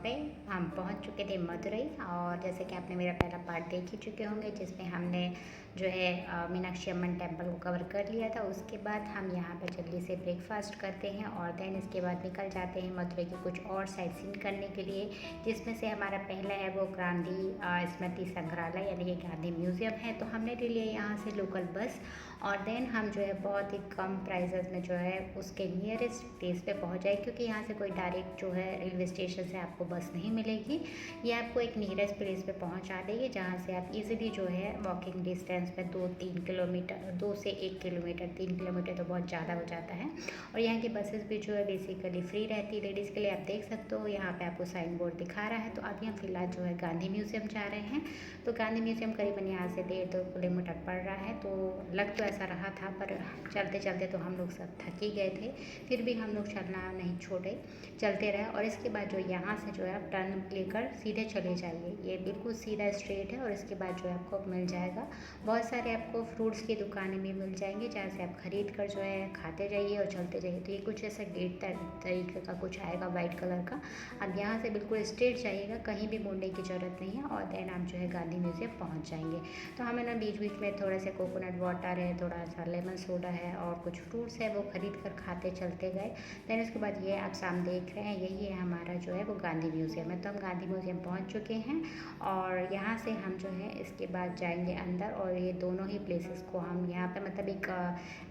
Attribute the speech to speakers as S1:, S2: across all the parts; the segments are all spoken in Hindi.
S1: पे हम पहुंच चुके थे मदुरई। और जैसे कि आपने मेरा पहला पार्ट देख ही चुके होंगे जिसमें हमने जो है मीनाक्षी अम्मन टेम्पल को कवर कर लिया था। उसके बाद हम यहाँ पर जल्दी से ब्रेकफास्ट करते हैं और देन इसके बाद निकल जाते हैं मदुरई के कुछ और साइट सीइंग करने के लिए, जिसमें से हमारा पहला है वो गांधी स्मृति संग्रहालय यानी कि गांधी म्यूज़ियम है। तो हमने ले लिया यहाँ से लोकल बस और देन हम जो है बहुत ही कम प्राइजेस में जो है उसके नियरेस्ट प्लेस पे पहुँच जाए, क्योंकि यहाँ से कोई डायरेक्ट जो है रेलवे स्टेशन से आपको बस नहीं मिलेगी। ये आपको एक नियरेस्ट प्लेस पे पहुँचा देगी जहाँ से आप इजीली जो है वॉकिंग डिस्टेंस पे 2-3 किलोमीटर, 2 से 1 किलोमीटर, 3 किलोमीटर तो बहुत ज़्यादा हो जाता है। और यहाँ की बसेस भी जो है बेसिकली फ्री रहती है लेडीज़ के लिए। आप देख सकते हो यहाँ पे आपको साइन बोर्ड दिखा रहा है। तो अभी हम फिलहाल जो है गांधी म्यूज़ियम जा रहे हैं। तो गांधी म्यूज़ियम करीबन यहाँ से 1.5-2 किलोमीटर पड़ रहा है। तो लग तो ऐसा रहा था, पर चलते चलते तो हम लोग सब थक ही गए थे, फिर भी हम लोग चलना नहीं छोड़े, चलते रहे। और इसके बाद जो यहाँ से जो है आप टर्न लेकर सीधे चले जाइए, ये बिल्कुल सीधा स्ट्रेट है। और इसके बाद जो है आपको मिल जाएगा बहुत सारे आपको फ्रूट्स की दुकानें भी मिल जाएंगी जहाँ से आप खरीद कर जो है खाते जाइए और चलते जाइए। तो ये कुछ ऐसा गेट तरीके का कुछ आएगा वाइट कलर का। अब यहाँ से बिल्कुल स्ट्रेट जाइएगा, कहीं भी मुड़ने की ज़रूरत नहीं है और देन आप जो है गांधी म्यूज़ियम पहुँच जाएंगे। तो हमें ना बीच बीच में थोड़ा सा कोकोनट वाटर है, थोड़ा सा लेमन सोडा है और कुछ फ्रूट्स है वो खरीद कर खाते चलते गए। देन उसके बाद ये आप सामने देख रहे हैं यही है हमारा जो है वो गांधी म्यूज़ियम है। तो हम गांधी म्यूज़ियम पहुँच चुके हैं और यहाँ से हम जो है इसके बाद जाएंगे अंदर। और ये दोनों ही प्लेसेस को हम यहाँ पे मतलब एक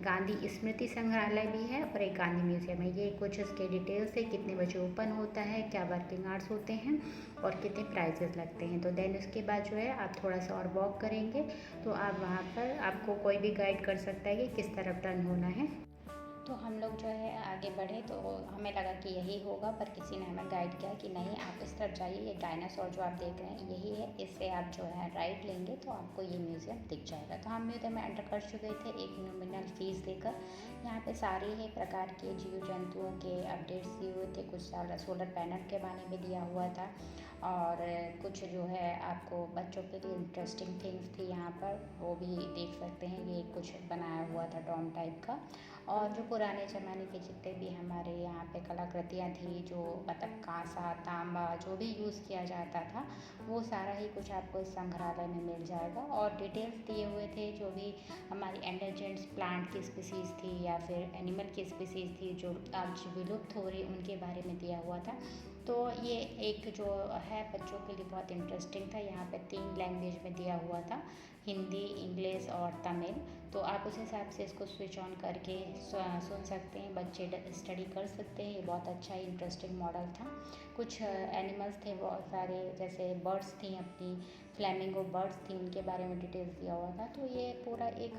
S1: गांधी स्मृति संग्रहालय भी है और एक गांधी म्यूज़ियम है। ये कुछ इसके डिटेल्स है, कितने बजे ओपन होता है, क्या वर्किंग आवर्स होते हैं और कितने प्राइजेस लगते हैं। तो देन उसके बाद जो है आप थोड़ा सा और वॉक करेंगे तो आप वहाँ पर आपको कोई भी गाइड कर सकता है कि किस तरफ टर्न होना है। तो हम लोग जो है आगे बढ़े तो हमें लगा कि यही होगा, पर किसी ने हमें गाइड किया कि नहीं आप इस तरफ जाइए, ये डायनासोर जो आप देख रहे हैं यही है, इससे आप जो है राइट लेंगे तो आपको ये म्यूज़ियम दिख जाएगा। तो हम म्यूज़ियम में एंटर कर चुके थे एक नॉमिनल फ़ीस देकर। यहाँ पे सारे ही प्रकार के जीव जंतुओं के अपडेट्स दिए हुए थे, कुछ सोलर पैनल के बारे में दिया हुआ था और कुछ जो है आपको बच्चों के लिए इंटरेस्टिंग थिंग्स थी यहाँ पर, वो भी देख सकते हैं। ये कुछ बनाया हुआ था डॉम टाइप का। और जो पुराने ज़माने के जितने भी हमारे यहाँ पे कलाकृतियाँ थी, जो मतलब कांसा तांबा जो भी यूज़ किया जाता था, वो सारा ही कुछ आपको इस संग्रहालय में मिल जाएगा। और डिटेल्स दिए हुए थे जो भी हमारी एंडेंजर्ड प्लांट की स्पीसीज़ थी या फिर एनिमल की स्पीसीज़ थी जो आज विलुप्त हो रही, उनके बारे में दिया हुआ था। तो ये एक जो है बच्चों के लिए बहुत इंटरेस्टिंग था। यहाँ पे 3 लैंग्वेज में दिया हुआ था, हिंदी, इंग्लिश और तमिल। तो आप उस हिसाब से इसको स्विच ऑन करके सुन सकते हैं, बच्चे स्टडी कर सकते हैं। ये बहुत अच्छा इंटरेस्टिंग मॉडल था। कुछ एनिमल्स थे बहुत सारे, जैसे बर्ड्स थी, अपनी फ्लैमिंगो बर्ड्स थी, उनके बारे में डिटेल्स दिया हुआ था। तो ये पूरा एक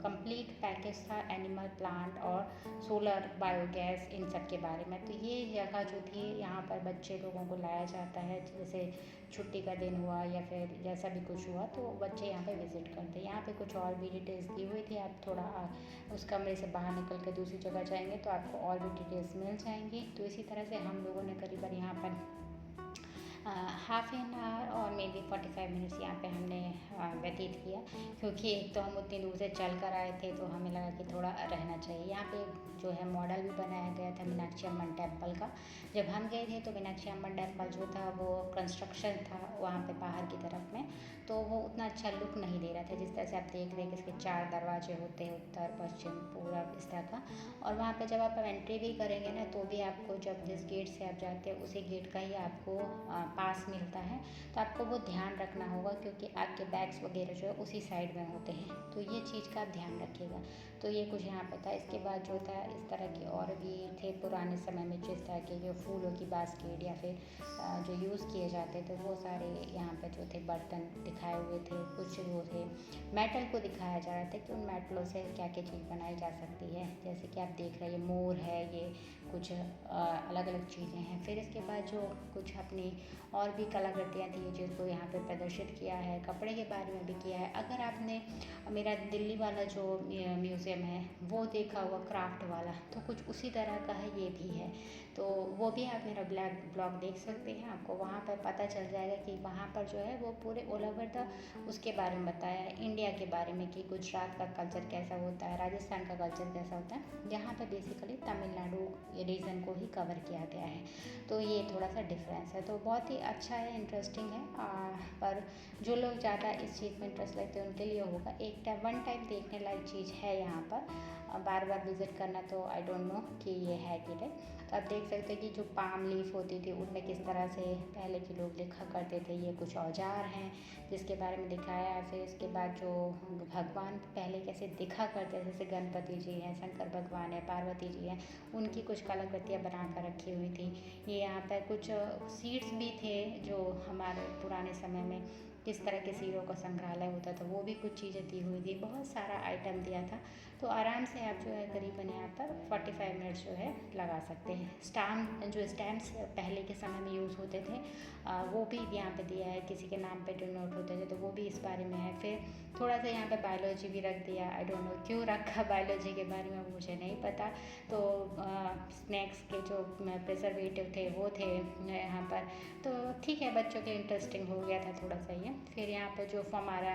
S1: कंप्लीट पैकेज था एनिमल, प्लांट और सोलर बायोगैस, इन सब के बारे में। तो ये जगह जो थी यहाँ पर बच्चे लोगों को लाया जाता है, जैसे छुट्टी का दिन हुआ या फिर जैसा भी कुछ हुआ तो बच्चे यहाँ पे विज़िट करते हैं। यहाँ पे कुछ और भी डिटेल्स दी हुई थी। आप थोड़ा उस कमरे से बाहर निकल के दूसरी जगह जाएंगे तो आपको और भी डिटेल्स मिल जाएंगी। तो इसी तरह से हम लोगों ने करीबन यहाँ पर हाफ एन आवर और मे बी 45 मिनट्स यहाँ पे हमने व्यतीत किया, क्योंकि एक तो हम उतनी दूर से चल कर आए थे तो हमें लगा कि थोड़ा रहना चाहिए। यहाँ पे जो है मॉडल भी बनाया गया था मीनाक्षी अम्मन टेम्पल का। जब हम गए थे तो मीनाक्षी अम्मन टेम्पल जो था वो कंस्ट्रक्शन था वहाँ पे बाहर की तरफ में, तो वो उतना अच्छा लुक नहीं दे रहा था। जिस तरह से आप देख रहे हैं कि इसके 4 दरवाजे होते हैं, उत्तर पश्चिम पूरब इस तरह का। और वहाँ पे जब आप एंट्री भी करेंगे ना तो भी आपको जब जिस गेट से आप जाते हैं उसी गेट का ही आपको पास मिलता है। तो आपको वो ध्यान रखना होगा, क्योंकि आपके बैग्स वगैरह जो है उसी साइड में होते हैं। तो ये चीज़ का आप ध्यान रखिएगा। तो ये कुछ यहाँ पे था। इसके बाद जो था इस तरह के और भी थे पुराने समय में, जिस तरह के जो फूलों की बास्केट या फिर जो यूज़ किए जाते थे वो सारे यहाँ पे जो थे बर्तन दिखाए हुए थे। कुछ जो थे मेटल को दिखाया जा रहा था कि उन मेटलों से क्या क्या चीज़ बनाई जा सकती है। जैसे कि आप देख रहे हैं ये मोर है, ये कुछ अलग अलग चीज़ें हैं। फिर इसके बाद जो कुछ अपनी और भी कलाकृतियाँ थी जिसको यहाँ पे प्रदर्शित किया है, कपड़े के बारे में भी किया है। अगर आपने मेरा दिल्ली वाला जो म्यूज़ियम है वो देखा हुआ क्राफ्ट वाला, तो कुछ उसी तरह का है ये भी है। तो वो भी आप मेरा ब्लॉग देख सकते हैं, आपको वहाँ पर पता चल जाएगा कि वहाँ पर जो है वो पूरे ऑल ओवर द उसके बारे में बताया है, इंडिया के बारे में कि गुजरात का कल्चर कैसा होता है, राजस्थान का कल्चर कैसा होता है। यहाँ पे बेसिकली तमिलनाडु रीज़न को ही कवर किया गया है। तो ये थोड़ा सा डिफरेंस है, तो बहुत ही अच्छा है, इंटरेस्टिंग है। पर जो लोग ज़्यादा इस चीज़ में इंटरेस्ट लेते हैं उनके लिए होगा, एक टाइम वन टाइम देखने लायक चीज़ है यहाँ पर। बार बार विज़िट करना तो आई डोंट नो कि ये है कि नहीं। तो आप देख सकते हैं कि जो पाम लीफ होती थी उनमें किस तरह से पहले के लोग लिखा करते थे। ये कुछ औजार हैं जिसके बारे में दिखाया है। फिर इसके बाद जो भगवान पहले कैसे दिखा करते थे, जैसे गणपति जी हैं, शंकर भगवान है, पार्वती जी हैं, उनकी कुछ कलाकृतियाँ बना कर रखी हुई थी। ये यहाँ पर कुछ सीड्स भी थे जो हमारे पुराने समय में किस तरह के सीडों का संग्रहालय होता था, वो भी कुछ चीज़ें दी हुई थी। बहुत सारा आइटम दिया था, तो आराम से आप जो है करीबन यहाँ पर 45 मिनट्स जो है लगा सकते हैं। स्टैम्प्स पहले के समय में यूज़ होते थे, वो भी यहाँ पे दिया है। किसी के नाम पे जो नोट होते थे तो वो भी इस बारे में है। फिर थोड़ा सा यहाँ पे बायोलॉजी भी रख दिया। आई डोंट नो क्यों रखा बायोलॉजी के बारे में, मुझे नहीं पता। तो स्नैक्स के जो प्रिजर्वेटिव थे वो थे यहाँ पर, तो ठीक है, बच्चों के इंटरेस्टिंग हो गया था थोड़ा सा ये। फिर यहाँ पे जो हमारा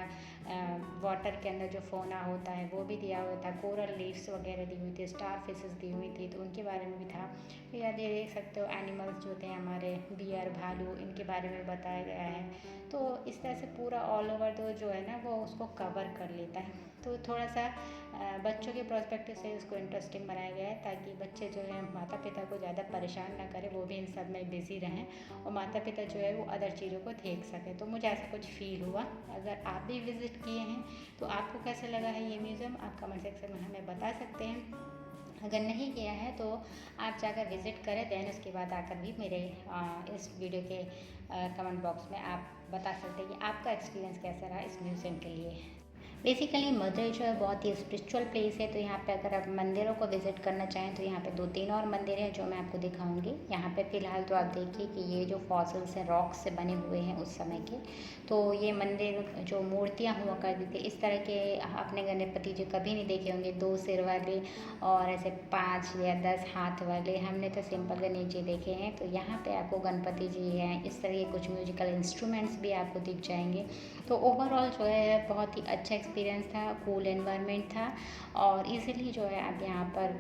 S1: वाटर के अंदर जो फोना होता है वो भी दिया हुआ था। कोरल लीव्स वगैरह दी हुई थी, स्टार फिशेस दी हुई थी, तो उनके बारे में भी था। फिर आप ये देख सकते हो एनिमल्स जो थे हमारे, बियर, भालू, इनके बारे में बताया गया है। तो इस तरह से पूरा ऑल ओवर तो जो है ना वो उसको कवर कर लेता है। तो थोड़ा सा बच्चों के पर्सपेक्टिव से इसको इंटरेस्टिंग बनाया गया है, ताकि बच्चे जो है माता पिता को ज़्यादा परेशान ना करें, वो भी इन सब में बिज़ी रहें और माता पिता जो है वो अदर चीज़ों को देख सकें। तो मुझे ऐसा कुछ फ़ील हुआ। अगर आप भी विज़िट किए हैं तो आपको कैसा लगा है ये म्यूज़ियम, आप कमेंट सेक्शन में हमें बता सकते हैं। अगर नहीं किया है तो आप जाकर विज़िट करें, देन उसके बाद आकर भी मेरे इस वीडियो के कमेंट बॉक्स में आप बता सकते हैं कि आपका एक्सपीरियंस कैसा रहा इस म्यूज़ियम के लिए। बेसिकली मदुरई जो है बहुत ही स्पिरिचुअल प्लेस है, तो यहाँ पे अगर आप मंदिरों को विज़िट करना चाहें तो यहाँ पे 2-3 और मंदिर हैं जो मैं आपको दिखाऊंगी। यहाँ पे फ़िलहाल तो आप देखिए कि ये जो फॉसिल्स हैं रॉक्स से बने हुए हैं उस समय के, तो ये मंदिर जो मूर्तियाँ हुआ करती थी इस तरह के आपने गणपति जी कभी नहीं देखे होंगे, 2 सिर वाले और ऐसे 5 या 10 हाथ वाले। हमने तो सिंपल गणेश जी देखे हैं, तो यहाँ पर आपको गणपति जी हैं, इस तरह के कुछ म्यूजिकल इंस्ट्रूमेंट्स भी आपको दिख जाएंगे। तो ओवरऑल जो है बहुत ही अच्छा एक्सपीरियंस था, कूल एनवायरनमेंट था और इजीली जो है आप यहाँ पर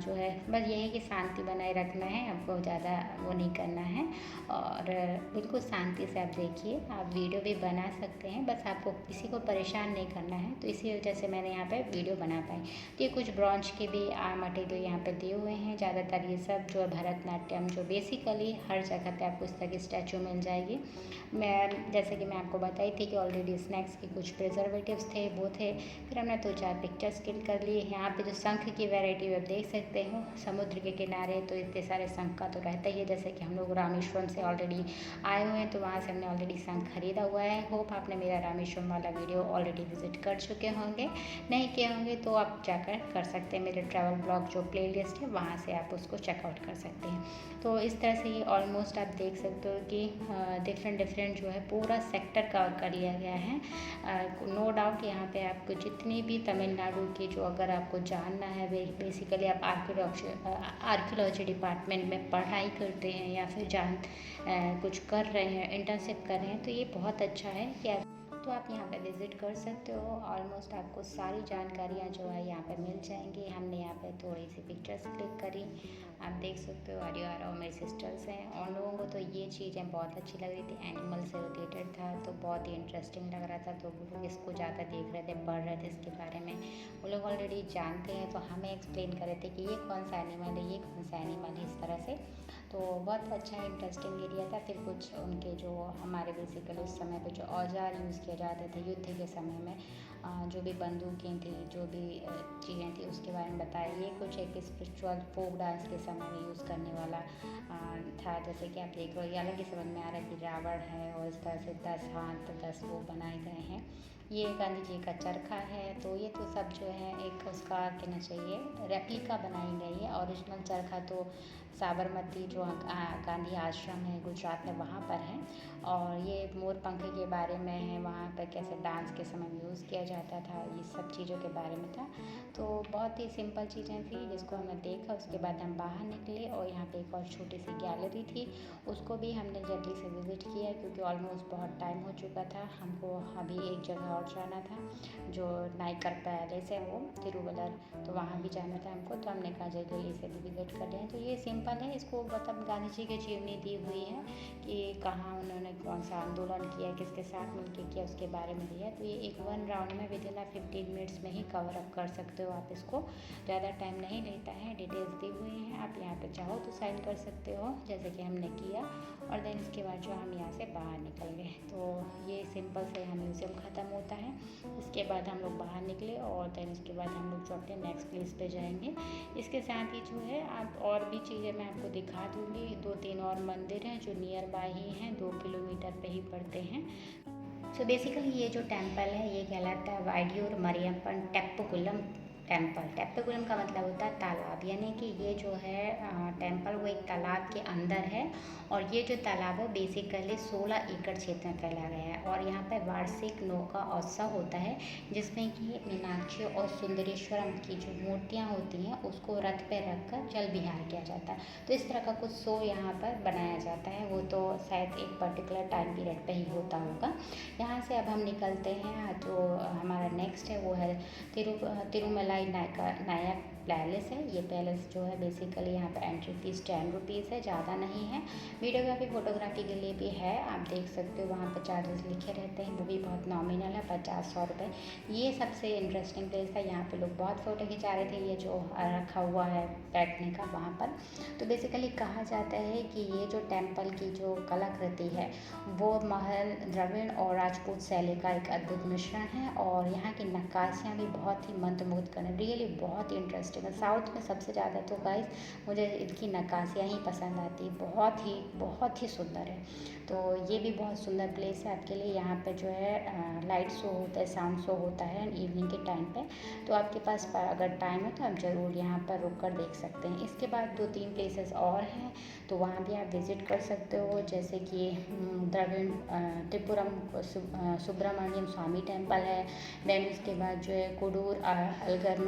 S1: जो है बस यही कि शांति बनाए रखना है, आपको ज़्यादा वो नहीं करना है और बिल्कुल शांति से आप देखिए। आप वीडियो भी बना सकते हैं, बस आपको किसी को परेशान नहीं करना है, तो इसी वजह से मैंने यहाँ पे वीडियो बना पाई। तो ये कुछ ब्रॉन्ज के भी मटेरियल यहाँ पे दिए हुए हैं। ज़्यादातर ये सब जो है भरतनाट्यम, जो बेसिकली हर जगह पे आपको इस तरह की स्टैचू मिल जाएगी। मैं जैसे कि मैं आपको बताई थी कि ऑलरेडी स्नैक्स के कुछ प्रिजर्वेटिव्स थे वो थे। फिर हमने 2-4 पिक्चर्स क्लिक कर लिए। यहाँ पे जो शंख की वैरायटी आप देख सकते हो, समुद्र के किनारे तो इतने सारे शंख का तो रहता ही है। जैसे कि हम लोग रामेश्वरम से ऑलरेडी आए हुए हैं, तो वहाँ से हमने ऑलरेडी शंख खरीदा हुआ है। होप आपने मेरा रामेश्वरम वाला वीडियो ऑलरेडी विजिट कर चुके होंगे, नहीं किए होंगे तो आप जाकर कर सकते हैं। मेरे ट्रैवल ब्लॉग जो प्लेलिस्ट है वहाँ से आप उसको चेकआउट कर सकते हैं। तो इस तरह से ये ऑलमोस्ट आप देख सकते हो कि डिफरेंट जो है पूरा सेक्टर कवर कर लिया गया है। नो डाउट यहाँ पे आपको जितनी भी तमिलनाडु की जो अगर आपको जानना है, बेसिकली आप आर्कियोलॉजी डिपार्टमेंट में पढ़ाई करते हैं या फिर कुछ कर रहे हैं, इंटर्नशिप कर रहे हैं, तो ये बहुत अच्छा है कि आप यहाँ पे विज़िट कर सकते हो। ऑलमोस्ट आपको सारी जानकारियाँ जो है यहाँ पे मिल जाएंगी। हमने यहाँ पे थोड़ी सी पिक्चर्स क्लिक करी, आप देख सकते हो। और मेरी सिस्टर्स हैं, उन लोगों को तो ये चीज़ें बहुत अच्छी लग रही थी, एनिमल से रिलेटेड था तो बहुत ही इंटरेस्टिंग लग रहा था, तो वो लोग इसको ज़्यादा देख रहे थे, पढ़ रहे थे इसके बारे में। वो लोग ऑलरेडी जानते हैं तो हमें एक्सप्लेन कर रहे थे कि ये कौन सा एनिमल है, ये कौन सा एनिमल है, इस तरह से। तो बहुत अच्छा इंटरेस्टिंग एरिया था। फिर कुछ उनके जो हमारे बेसिकली उस समय पे जो औजार यूज़ किए जाते थे युद्ध के समय में, जो भी बंदूकें थी, जो भी चीज़ें थी उसके बारे में बताया। ये कुछ एक स्पिरिचुअल फोक डांस के समय में यूज़ करने वाला था। जैसे कि आप देख रहे हो, ये अलग ही समझ में आ रहा है कि रावण है और इस तरह से 10 हाथ 10 वो बनाए गए हैं। ये गांधी जी का चरखा है, तो ये तो सब जो है एक उसका कहना चाहिए रेप्लिका बनाई गई है। ओरिजिनल चरखा तो साबरमती जो गांधी आश्रम है गुजरात में, वहाँ पर है। और ये मोर पंख के बारे में है, वहाँ पर कैसे डांस के समय यूज़ किया जाता था, ये सब चीज़ों के बारे में था। तो बहुत ही सिंपल चीज़ें थी जिसको हमने देखा। उसके बाद हम बाहर निकले और यहाँ पे एक और छोटी सी गैलरी थी, उसको भी हमने जल्दी से विज़िट किया क्योंकि ऑलमोस्ट बहुत टाइम हो चुका था। हमको अभी एक जगह और जाना था जो नाइकर पैलेस है वो तिरुवल्लर, तो वहाँ भी जाना था हमको। तो हमने कहा जल्दी से भी विज़िट कर लें। तो ये सिंपल है, इसको मतलब गांधी जी की जीवनी दी हुई है कि कहाँ उन्होंने कौन सा आंदोलन किया, किसके साथ मिलकर किया, उसके बारे में दिया। तो ये एक 1 राउंड में विदिन 15 मिनट्स में ही कवर अप कर सकते हो आप इसको, ज़्यादा टाइम नहीं लेता है। डिटेल्स दी हुई हैं, आप यहाँ पे चाहो तो साइन कर सकते हो जैसे कि हमने किया। और देन इसके बाद जो हम यहाँ से बाहर निकल गए, तो ये सिंपल से यहाँ म्यूज़ियम ख़त्म होता है। इसके बाद हम लोग बाहर निकले और देन इसके बाद हम लोग जो अपने नेक्स्ट प्लेस पे जाएंगे। इसके साथ ही जो है आप और भी चीज़ें मैं आपको दिखा दूँगी। 2-3 और मंदिर हैं जो नियर बाय ही हैं, 2 किलोमीटर पे ही पड़ते हैं। सो बेसिकली ये जो टेम्पल है ये कहलाता है वाइड्यूर मरियप्पन टेप्पुकुलम टेम्पल। टेप्पुकुलम का मतलब होता है तालाब, यानी कि ये जो है टेम्पल वो एक तालाब के अंदर है। और ये जो तालाब है बेसिकली 16 एकड़ क्षेत्र में फैला गया है। और यहाँ पर वार्षिक नौका उत्सव होता है जिसमें कि मीनाक्षी और सुंदरेश्वरम की जो मूर्तियाँ होती हैं उसको रथ पे रख कर जल विहार किया जाता है। तो इस तरह का कुछ शो यहाँ पर बनाया जाता है, वो तो शायद एक पर्टिकुलर टाइम पीरियड पे ही होता होगा। यहाँ से अब हम निकलते हैं, जो हमारा नेक्स्ट है वो है तिरुमलाई नायक पैलेस है। ये पैलेस जो है बेसिकली यहाँ पे एंट्री फीस 10 रुपीज़ है, ज़्यादा नहीं है। वीडियोग्राफी फोटोग्राफी के लिए भी है, आप देख सकते हो वहाँ पे चार्जेस लिखे रहते हैं, वो भी बहुत नॉमिनल है, 50-100 रुपये। ये सबसे इंटरेस्टिंग प्लेस था, यहाँ पे लोग बहुत फ़ोटो खिंचा रहे थे। ये जो रखा हुआ है बैठने का वहाँ पर, तो बेसिकली कहा जाता है कि ये जो टेम्पल की जो कलाकृति है वो महल द्रविड़ और राजपूत शैली का एक अद्भुत मिश्रण है। और यहाँ की नक्काशियाँ भी बहुत ही मंत्रमुग्ध करने, रियली बहुत ही इंटरेस्टिंग है। साउथ में सबसे ज़्यादा तो गाइस मुझे इनकी नक्काशियाँ ही पसंद आती है, बहुत ही सुंदर है। तो ये भी बहुत सुंदर प्लेस है आपके लिए। यहाँ पे जो है लाइट शो होता है, साउंड शो होता है इवनिंग के टाइम पे। तो आपके पास अगर टाइम हो तो आप ज़रूर यहाँ पर रुक कर देख सकते हैं। इसके बाद 2-3 प्लेसेस और हैं तो वहाँ भी आप विज़िट कर सकते हो, जैसे कि द्रविड़ त्रिपुरम सुब्रमण्यम स्वामी टेम्पल है। देन उसके बाद जो है कोडूर अलगर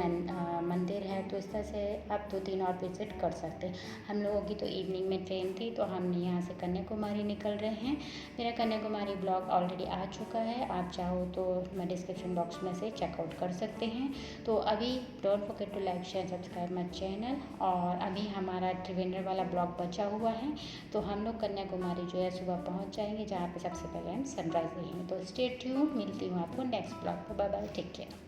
S1: मंदिर है। तो इस तरह से आप 2-3 और विज़िट कर सकते हैं। हम लोगों की तो इवनिंग में ट्रेन थी तो हमने यहाँ से कन्याकुमारी निकल रहे हैं। मेरा कन्याकुमारी ब्लॉग ऑलरेडी आ चुका है, आप चाहो तो मैं डिस्क्रिप्शन बॉक्स में से चेकआउट कर सकते हैं। तो अभी don't forget to like share subscribe my channel. और अभी हमारा त्रिवेंद्र वाला ब्लॉग बचा हुआ है, तो हम लोग कन्याकुमारी जो है सुबह पहुँच जाएंगे, जहाँ पे सबसे पहले हम सनराइज़ देखेंगे। तो स्टे ट्यून्ड, मिलती हूँ आपको नेक्स्ट ब्लॉग पर। Bye bye, take care.